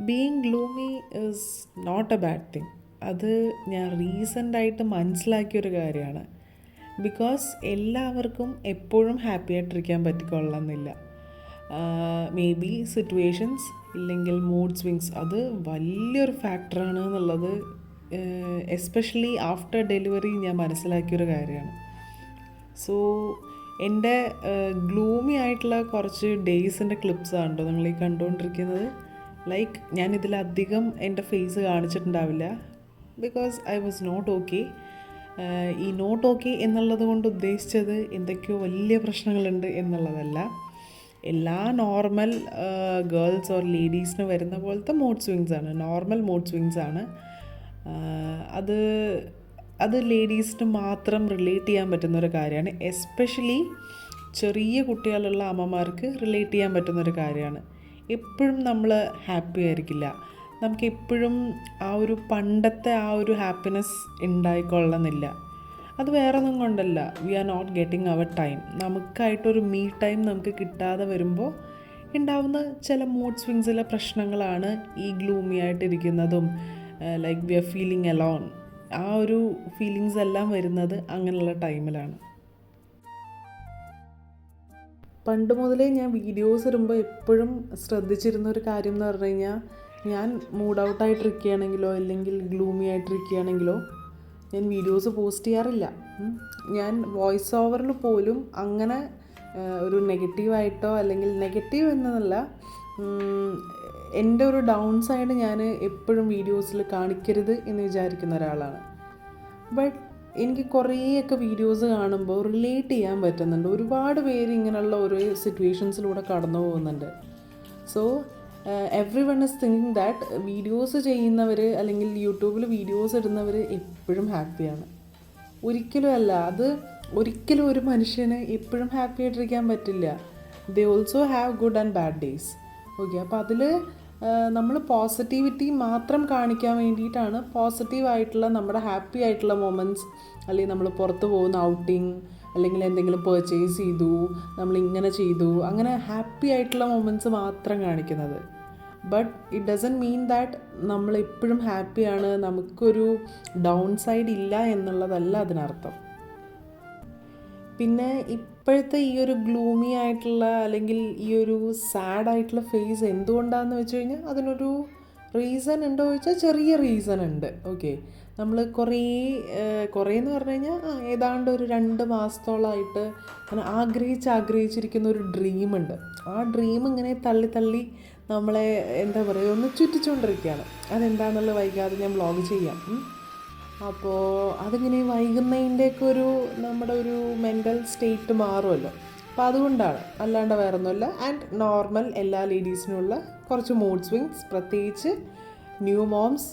Being gloomy is not a bad thing. അത് ഞാൻ റീസെൻ്റായിട്ട് മനസ്സിലാക്കിയൊരു കാര്യമാണ്. ബിക്കോസ് എല്ലാവർക്കും എപ്പോഴും ഹാപ്പി ആയിട്ടിരിക്കാൻ പറ്റിക്കൊള്ളണമെന്നില്ല. മേ ബി സിറ്റുവേഷൻസ് ഇല്ലെങ്കിൽ മൂഡ് സ്വിങ്സ് അത് വലിയൊരു ഫാക്ടറാണ് എന്നുള്ളത് എസ്പെഷ്യലി ആഫ്റ്റർ ഡെലിവറി ഞാൻ മനസ്സിലാക്കിയൊരു കാര്യമാണ്. സോ എൻ്റെ ഗ്ലൂമി ആയിട്ടുള്ള കുറച്ച് ഡേയ്സിൻ്റെ ക്ലിപ്സാണ് കേട്ടോ നിങ്ങൾ ഈ കണ്ടുകൊണ്ടിരിക്കുന്നത്. ലൈക്ക് ഞാനിതിലധികം എൻ്റെ ഫേസ് കാണിച്ചിട്ടുണ്ടാവില്ല because I was not okay. ഈ നോട്ട് ഓക്കെ എന്നുള്ളത് കൊണ്ട് ഉദ്ദേശിച്ചത് എന്തൊക്കെയോ വലിയ പ്രശ്നങ്ങളുണ്ട് എന്നുള്ളതല്ല. എല്ലാ നോർമൽ ഗേൾസ് ഓർ ലേഡീസിന് വരുന്ന പോലത്തെ മൂഡ് സ്വിങ്സ് ആണ്, നോർമൽ മൂഡ് സ്വിങ്സ് ആണ്. അത് ലേഡീസിന് മാത്രം റിലേറ്റ് ചെയ്യാൻ പറ്റുന്നൊരു കാര്യമാണ്. എസ്പെഷ്യലി ചെറിയ കുട്ടികളുള്ള അമ്മമാർക്ക് റിലേറ്റ് ചെയ്യാൻ പറ്റുന്നൊരു കാര്യമാണ്. എപ്പോഴും നമ്മൾ ഹാപ്പി ആയിരിക്കില്ല. നമുക്ക് എപ്പോഴും ആ ഒരു പണ്ടത്തെ ആ ഒരു ഹാപ്പിനെസ് ഉണ്ടായിക്കൊള്ളണമെന്നില്ല. അത് വേറെ ഒന്നും കൊണ്ടല്ല, we are not getting our time. നമുക്കായിട്ടൊരു മീ ടൈം നമുക്ക് കിട്ടാതെ വരുമ്പോൾ ഉണ്ടാവുന്ന ചില മൂഡ് സ്വിങ്സിലെ പ്രശ്നങ്ങളാണ് ഈ ഗ്ലൂമി ആയിട്ടിരിക്കുന്നതും like we are feeling alone. ആ ഒരു ഫീലിങ്സ് എല്ലാം വരുന്നത് അങ്ങനെയുള്ള ടൈമിലാണ്. പണ്ട് മുതലേ ഞാൻ വീഡിയോസ് ഇടുമ്പോൾ എപ്പോഴും ശ്രദ്ധിച്ചിരുന്ന ഒരു കാര്യം എന്ന് പറഞ്ഞു കഴിഞ്ഞാൽ, ഞാൻ മൂഡ് ഔട്ടായിട്ടിരിക്കുകയാണെങ്കിലോ അല്ലെങ്കിൽ ഗ്ലൂമി ആയിട്ടിരിക്കുകയാണെങ്കിലോ ഞാൻ വീഡിയോസ് പോസ്റ്റ് ചെയ്യാറില്ല. ഞാൻ വോയിസ് ഓവറിൽ പോലും അങ്ങനെ ഒരു നെഗറ്റീവായിട്ടോ അല്ലെങ്കിൽ നെഗറ്റീവ് എന്നതല്ല, എൻ്റെ ഒരു ഡൗൺ സൈഡ് ഞാൻ എപ്പോഴും വീഡിയോസിൽ കാണിക്കരുത് എന്ന് വിചാരിക്കുന്ന ഒരാളാണ്. ബട്ട് എനിക്ക് കുറേയൊക്കെ വീഡിയോസ് കാണുമ്പോൾ റിലേറ്റ് ചെയ്യാൻ പറ്റുന്നുണ്ട്. ഒരുപാട് പേര് ഇങ്ങനെയുള്ള ഓരോ സിറ്റുവേഷൻസിലൂടെ കടന്നു പോകുന്നുണ്ട്. So every one is thinking that videos ചെയ്യുന്നവർ അല്ലെങ്കിൽ യൂട്യൂബിൽ വീഡിയോസ് ഇടുന്നവർ എപ്പോഴും ഹാപ്പിയാണ്. ഒരിക്കലും അല്ല. അത് ഒരിക്കലും ഒരു മനുഷ്യന് എപ്പോഴും ഹാപ്പി ആയിട്ടിരിക്കാൻ പറ്റില്ല. They also have good and bad days. Okay, അപ്പോൾ അതിൽ നമ്മൾ പോസിറ്റിവിറ്റി മാത്രം കാണിക്കാൻ വേണ്ടിയിട്ടാണ് പോസിറ്റീവായിട്ടുള്ള നമ്മുടെ ഹാപ്പി ആയിട്ടുള്ള മൊമെൻറ്റ്സ്, അല്ലെങ്കിൽ നമ്മൾ പുറത്ത് പോകുന്ന ഔട്ടിങ് അല്ലെങ്കിൽ എന്തെങ്കിലും പർച്ചേസ് ചെയ്തു, നമ്മളിങ്ങനെ ചെയ്തു, അങ്ങനെ ഹാപ്പി ആയിട്ടുള്ള മൊമെൻറ്റ്സ് മാത്രം കാണിക്കുന്നത്. But it doesn't mean that നമ്മളെപ്പോഴും ഹാപ്പിയാണ്, നമുക്കൊരു ഡൗൺ സൈഡ് ഇല്ല എന്നുള്ളതല്ല അതിനർത്ഥം. പിന്നെ ഇപ്പോഴത്തെ ഈ ഒരു ഗ്ലൂമി ആയിട്ടുള്ള അല്ലെങ്കിൽ ഈ ഒരു സാഡായിട്ടുള്ള ഫേസ് എന്തുകൊണ്ടാണെന്ന് വെച്ച് കഴിഞ്ഞാൽ അതിനൊരു റീസൺ ഉണ്ടോ ചോദിച്ചാൽ ചെറിയ റീസൺ ഉണ്ട്. ഓക്കെ, നമ്മൾ കുറേ എന്ന് പറഞ്ഞു കഴിഞ്ഞാൽ ഏതാണ്ട് ഒരു 2 മാസത്തോളമായിട്ട് അങ്ങനെ ആഗ്രഹിച്ചിരിക്കുന്ന ഒരു ഡ്രീമുണ്ട്. ആ ഡ്രീം ഇങ്ങനെ തള്ളി നമ്മളെ എന്താ പറയുക ഒന്ന് ചുറ്റിച്ചുകൊണ്ടിരിക്കുകയാണ്. അതെന്താണെന്നുള്ളത് വൈകാതെ ഞാൻ വ്ളോഗ് ചെയ്യാം. അപ്പോൾ അതിങ്ങനെ വൈകുന്നതിൻ്റെയൊക്കെ ഒരു നമ്മുടെ ഒരു മെൻ്റൽ സ്റ്റേറ്റ് മാറുമല്ലോ. അപ്പോൾ അതുകൊണ്ടാണ്, അല്ലാണ്ട് വേറെ ഒന്നുമില്ല. ആൻഡ് നോർമൽ എല്ലാ ലേഡീസിനുമുള്ള കുറച്ച് മൂഡ് സ്വിങ്സ്, പ്രത്യേകിച്ച് ന്യൂ മോംസ്,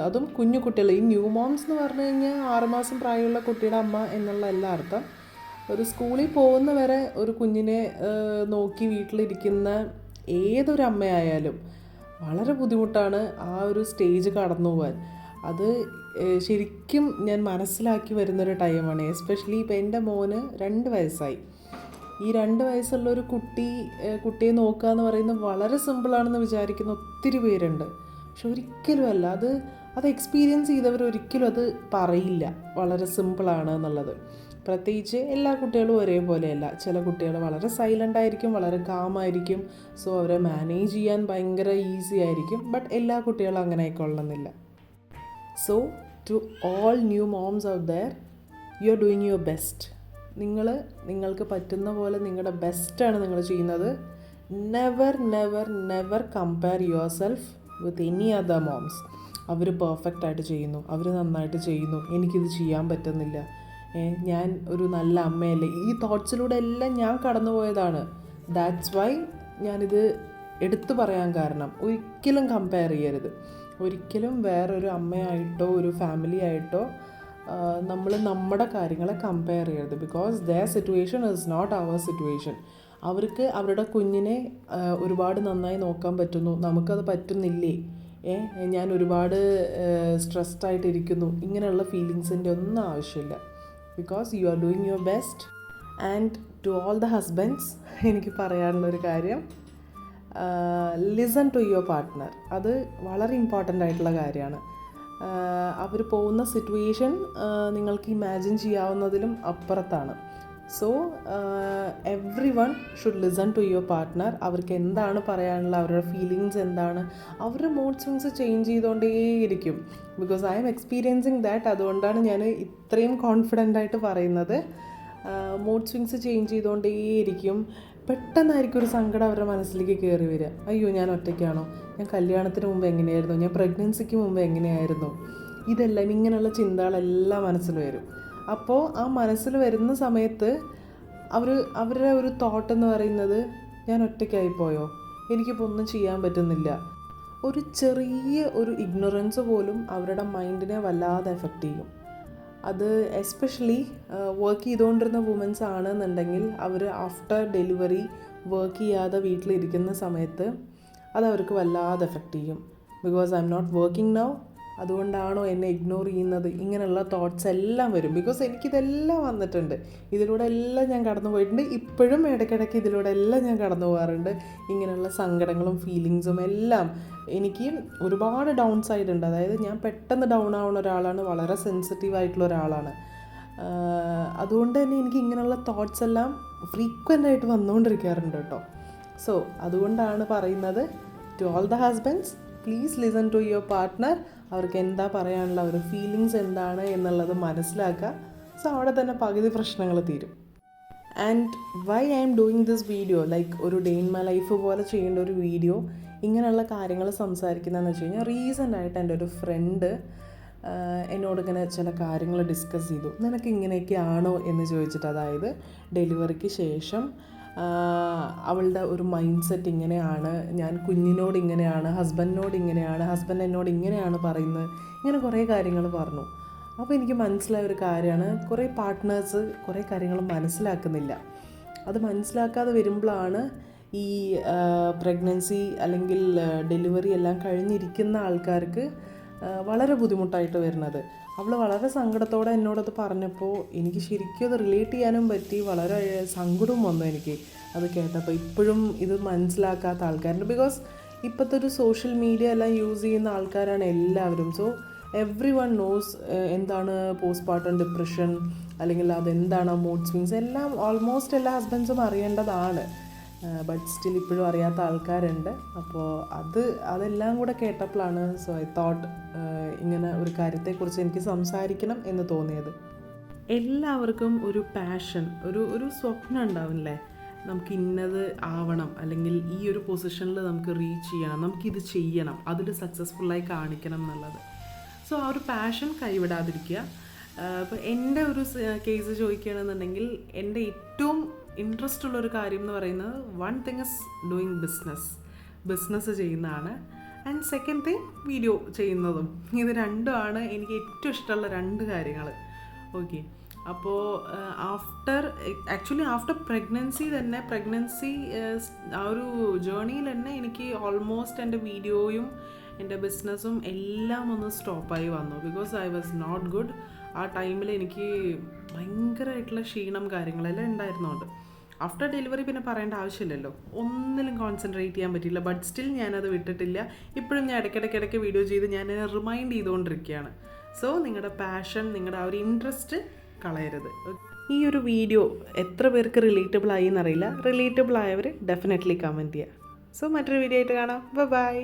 അതും കുഞ്ഞു കുട്ടികൾ. ഈ ന്യൂ മോംസ് എന്ന് പറഞ്ഞു കഴിഞ്ഞാൽ 6 മാസം പ്രായമുള്ള കുട്ടിയുടെ അമ്മ എന്നുള്ള എല്ലാ അർത്ഥം. ഒരു സ്കൂളിൽ പോകുന്ന വരെ ഒരു കുഞ്ഞിനെ നോക്കി വീട്ടിലിരിക്കുന്ന ഏതൊരു അമ്മയായാലും വളരെ ബുദ്ധിമുട്ടാണ് ആ ഒരു സ്റ്റേജ് കടന്നു പോകാൻ. അത് ശരിക്കും ഞാൻ മനസ്സിലാക്കി വരുന്നൊരു ടൈമാണ്. എസ്പെഷ്യലി ഇപ്പോൾ എൻ്റെ മോന് 2 വയസ്സായി. ഈ 2 വയസ്സുള്ളൊരു കുട്ടിയെ നോക്കുക എന്ന് പറയുന്നത് വളരെ സിമ്പിളാണെന്ന് വിചാരിക്കുന്ന ഒത്തിരി പേരുണ്ട്. പക്ഷെ ഒരിക്കലും അല്ല. അത് എക്സ്പീരിയൻസ് ചെയ്തവർ ഒരിക്കലും അത് പറയില്ല വളരെ സിമ്പിളാണ് എന്നുള്ളത്. പ്രത്യേകിച്ച് എല്ലാ കുട്ടികളും ഒരേപോലെയല്ല. ചില കുട്ടികൾ വളരെ സൈലൻ്റ് ആയിരിക്കും, വളരെ കാമായിരിക്കും. സോ അവരെ മാനേജ് ചെയ്യാൻ ഭയങ്കര ഈസി ആയിരിക്കും. ബട്ട് എല്ലാ കുട്ടികളും അങ്ങനെ ആയിക്കൊള്ളണമെന്നില്ല. So to all new moms out there, you are doing your best. നിങ്ങൾക്ക് പറ്റുന്ന പോലെ നിങ്ങളുടെ ബെസ്റ്റാണ് നിങ്ങൾ ചെയ്യുന്നത്. Never compare yourself with any other moms. അവർ പെർഫെക്റ്റായിട്ട് ചെയ്യുന്നു, അവർ നന്നായിട്ട് ചെയ്യുന്നു, എനിക്കിത് ചെയ്യാൻ പറ്റുന്നില്ല, ഞാൻ ഒരു നല്ല അമ്മയല്ലേ, ഈ തോട്ട്സിലൂടെ എല്ലാം ഞാൻ കടന്നു പോയതാണ്. ദാറ്റ്സ് വൈ ഞാനിത് എടുത്തു പറയാൻ കാരണം. ഒരിക്കലും കമ്പയർ ചെയ്യരുത്. ഒരിക്കലും വേറൊരു അമ്മയായിട്ടോ ഒരു ഫാമിലി ആയിട്ടോ നമ്മൾ നമ്മുടെ കാര്യങ്ങളെ കമ്പയർ ചെയ്യരുത്. Because their situation is not our situation. അവർക്ക് അവരുടെ കുഞ്ഞിനെ ഒരുപാട് നന്നായി നോക്കാൻ പറ്റുന്നു, നമുക്കത് പറ്റുന്നില്ലേ, ഞാൻ ഒരുപാട് സ്ട്രെസ്ഡ് ആയിട്ടിരിക്കുന്നു, ഇങ്ങനെയുള്ള ഫീലിങ്സിൻ്റെ ഒന്നും ആവശ്യമില്ല. Because you are doing your best. And to all the husbands എനിക്ക് പറയാനുള്ളൊരു കാര്യം, ലിസൺ ടു യുവർ പാർട്ട്ണർ. അത് വളരെ ഇമ്പോർട്ടൻ്റ് ആയിട്ടുള്ള കാര്യമാണ്. അവർ പോകുന്ന സിറ്റുവേഷൻ നിങ്ങൾക്ക് ഇമാജിൻ ചെയ്യാവുന്നതിലും അപ്പുറത്താണ്. So everyone should listen to your partner. അവർക്ക് എന്താണ് പറയാനുള്ള, അവരുടെ ഫീലിങ്സ് എന്താണ്, അവരുടെ മൂഡ് സ്വിങ്സ് ചേഞ്ച് ചെയ്തുകൊണ്ടേയിരിക്കും. Because I M experiencing that. അതുകൊണ്ടാണ് ഞാൻ ഇത്രയും കോൺഫിഡൻ്റ് ആയിട്ട് പറയുന്നത്. മൂഡ് സ്വിങ്സ് ചേഞ്ച് ചെയ്തുകൊണ്ടേയിരിക്കും. പെട്ടെന്നായിരിക്കും ഒരു സങ്കടം അവരുടെ മനസ്സിലേക്ക് കയറി വരിക. അയ്യോ, ഞാൻ ഒറ്റയ്ക്കാണോ, ഞാൻ കല്യാണത്തിന് മുമ്പ് എങ്ങനെയായിരുന്നു, ഞാൻ പ്രഗ്നൻസിക്ക് മുമ്പ് എങ്ങനെയായിരുന്നു, ഇതെല്ലാം ഇങ്ങനെയുള്ള ചിന്തകളെല്ലാം മനസ്സിൽ വരും. അപ്പോൾ ആ മനസ്സിൽ വരുന്ന സമയത്ത് അവരുടെ ഒരു തോട്ട് എന്ന് പറയുന്നത്, ഞാൻ ഒറ്റയ്ക്കായിപ്പോയോ, എനിക്കിപ്പോൾ ഒന്നും ചെയ്യാൻ പറ്റുന്നില്ല. ഒരു ചെറിയ ഒരു ഇഗ്നോറൻസ് പോലും അവരുടെ മൈൻഡിനെ വല്ലാതെ എഫക്റ്റ് ചെയ്യും. അത് എസ്പെഷ്യലി വർക്ക് ചെയ്തുകൊണ്ടിരുന്ന വുമൻസ് ആണെന്നുണ്ടെങ്കിൽ അവർ ആഫ്റ്റർ ഡെലിവറി വർക്ക് ചെയ്യാതെ വീട്ടിലിരിക്കുന്ന സമയത്ത് അത് അവർക്ക് വല്ലാതെ എഫക്റ്റ് ചെയ്യും. Because I am not working now, അതുകൊണ്ടാണോ എന്നെ ഇഗ്നോർ ചെയ്യുന്നത്, ഇങ്ങനെയുള്ള തോട്ട്സ് എല്ലാം വരും. ബിക്കോസ് എനിക്കിതെല്ലാം വന്നിട്ടുണ്ട്, ഇതിലൂടെ എല്ലാം ഞാൻ കടന്നു പോയിട്ടുണ്ട്. ഇപ്പോഴും ഇടയ്ക്കിടയ്ക്ക് ഇതിലൂടെ എല്ലാം ഞാൻ കടന്നു പോകാറുണ്ട്. ഇങ്ങനെയുള്ള സങ്കടങ്ങളും ഫീലിങ്സും എല്ലാം എനിക്ക് ഒരുപാട് ഡൗൺ സൈഡ് ഉണ്ട്. അതായത് ഞാൻ പെട്ടെന്ന് ഡൗൺ ആവുന്ന ഒരാളാണ്, വളരെ സെൻസിറ്റീവ് ആയിട്ടുള്ള ഒരാളാണ്. അതുകൊണ്ട് തന്നെ എനിക്ക് ഇങ്ങനെയുള്ള തോട്ട്സ് എല്ലാം ഫ്രീക്വൻ്റ് ആയിട്ട് വന്നുകൊണ്ടിരിക്കാറുണ്ട് കേട്ടോ. സോ അതുകൊണ്ടാണ് പറയുന്നത്, to all the husbands, please listen to your partner. അവർക്ക് എന്താ പറയാനുള്ള, ഒരു ഫീലിങ്സ് എന്താണ് എന്നുള്ളത് മനസ്സിലാക്കുക. സോ അവിടെ തന്നെ പകുതി പ്രശ്നങ്ങൾ തീരും. And why I am doing this video, like ഒരു ഡേ ഇൻ മൈ ലൈഫ് പോലെ ചെയ്യേണ്ട ഒരു വീഡിയോ, ഇങ്ങനെയുള്ള കാര്യങ്ങൾ സംസാരിക്കുന്നതെന്ന് വെച്ച് കഴിഞ്ഞാൽ, റീസെൻ്റായിട്ട് എൻ്റെ ഒരു ഫ്രണ്ട് എന്നോട് ഇങ്ങനെ ചില കാര്യങ്ങൾ ഡിസ്കസ് ചെയ്തു. നിനക്ക് ഇങ്ങനെയൊക്കെ ആണോ എന്ന് ചോദിച്ചിട്ട്. അതായത് ഡെലിവറിക്ക് ശേഷം അവളുടെ ഒരു മൈൻഡ് സെറ്റ് ഇങ്ങനെയാണ്, ഞാൻ കുഞ്ഞിനോട് ഇങ്ങനെയാണ്, ഹസ്ബൻഡിനോട് ഇങ്ങനെയാണ്, ഹസ്ബൻഡ് എന്നോട് ഇങ്ങനെയാണ് പറയുന്നത്, ഇങ്ങനെ കുറേ കാര്യങ്ങൾ പറഞ്ഞു. അപ്പോൾ എനിക്ക് മനസ്സിലായ ഒരു കാര്യമാണ്, കുറേ പാർട്ട്നേഴ്സ് കുറേ കാര്യങ്ങൾ മനസ്സിലാക്കുന്നില്ല. അത് മനസ്സിലാക്കാതെ വരുമ്പോഴാണ് ഈ പ്രഗ്നൻസി അല്ലെങ്കിൽ ഡെലിവറി എല്ലാം കഴിഞ്ഞിരിക്കുന്ന ആൾക്കാർക്ക് വളരെ ബുദ്ധിമുട്ടായിട്ട് വരുന്നത്. അവൾ വളരെ സങ്കടത്തോടെ എന്നോടത് പറഞ്ഞപ്പോൾ എനിക്ക് ശരിക്കും അത് റിലേറ്റ് ചെയ്യാനും പറ്റി. വളരെ സങ്കടവും വന്നു എനിക്ക് അത് കേട്ടപ്പോൾ. ഇപ്പോഴും ഇത് മനസ്സിലാക്കാത്ത ആൾക്കാരുണ്ട്. ബിക്കോസ് ഇപ്പോഴത്തെ ഒരു സോഷ്യൽ മീഡിയ എല്ലാം യൂസ് ചെയ്യുന്ന ആൾക്കാരാണ് എല്ലാവരും. സോ എവ്രി വൺ നോസ് എന്താണ് പോസ്റ്റ്പാർട്ടം ഡിപ്രഷൻ, അല്ലെങ്കിൽ അതെന്താണ് മൂഡ് സ്വിങ്സ്, എല്ലാം ഓൾമോസ്റ്റ് എല്ലാ ഹസ്ബൻഡ്സും അറിയേണ്ടതാണ്. ബട്ട് സ്റ്റിൽ ഇപ്പോഴും അറിയാത്ത ആൾക്കാരുണ്ട്. അപ്പോൾ അതെല്ലാം കൂടെ കേട്ടപ്പോഴാണ് സോ ഐ തോട്ട് ഇങ്ങനെ ഒരു കാര്യത്തെക്കുറിച്ച് എനിക്ക് സംസാരിക്കണം എന്ന് തോന്നിയത്. എല്ലാവർക്കും ഒരു പാഷൻ, ഒരു സ്വപ്നം ഉണ്ടാവില്ലേ, നമുക്ക് ഇന്നത് ആവണം, അല്ലെങ്കിൽ ഈ ഒരു പൊസിഷനിൽ നമുക്ക് റീച്ച് ചെയ്യണം, നമുക്കിത് ചെയ്യണം, അതിൽ സക്സസ്ഫുള്ളായി കാണിക്കണം എന്നുള്ളത്. സോ ആ ഒരു പാഷൻ കൈവിടാതിരിക്കുക. ഇപ്പോൾ എൻ്റെ ഒരു കേസ് ചോദിക്കുകയാണെന്നുണ്ടെങ്കിൽ, എൻ്റെ ഏറ്റവും ഇൻട്രസ്റ്റ് ഉള്ളൊരു കാര്യം എന്ന് പറയുന്നത്, one thing is doing business ചെയ്യുന്നതാണ്. ആൻഡ് സെക്കൻഡ് തിങ് വീഡിയോ ചെയ്യുന്നതും. ഇത് രണ്ടുമാണ് എനിക്ക് ഏറ്റവും ഇഷ്ടമുള്ള രണ്ട് കാര്യങ്ങൾ. ഓക്കെ, അപ്പോൾ ആഫ്റ്റർ പ്രഗ്നൻസി ആ ഒരു ജേർണിയിൽ തന്നെ എനിക്ക് ഓൾമോസ്റ്റ് എൻ്റെ വീഡിയോയും എൻ്റെ ബിസിനസ്സും എല്ലാം ഒന്ന് സ്റ്റോപ്പായി വന്നു. Because I was not good. ആ ടൈമിൽ എനിക്ക് ഭയങ്കരമായിട്ടുള്ള ക്ഷീണം കാര്യങ്ങളെല്ലാം ഉണ്ടായിരുന്നുണ്ട്. ആഫ്റ്റർ ഡെലിവറി പിന്നെ പറയേണ്ട ആവശ്യമില്ലല്ലോ, ഒന്നിലും കോൺസെൻട്രേറ്റ് ചെയ്യാൻ പറ്റില്ല. ബട്ട് സ്റ്റിൽ ഞാനത് വിട്ടിട്ടില്ല. ഇപ്പോഴും ഞാൻ ഇടയ്ക്കിടയ്ക്ക് വീഡിയോ ചെയ്ത് ഞാൻ റിമൈൻഡ് ചെയ്തുകൊണ്ടിരിക്കുകയാണ്. സോ നിങ്ങളുടെ പാഷൻ, നിങ്ങളുടെ ആ ഒരു ഇൻട്രസ്റ്റ് കളയരുത്. ഈ ഒരു വീഡിയോ എത്ര പേർക്ക് റിലേറ്റബിൾ ആയി എന്നറിയില്ല. റിലേറ്റബിൾ ആയവർ ഡെഫിനറ്റ്ലി കമൻറ്റ് ചെയ്യുക. സോ മറ്റൊരു വീഡിയോ ആയിട്ട് കാണാം. ബൈ.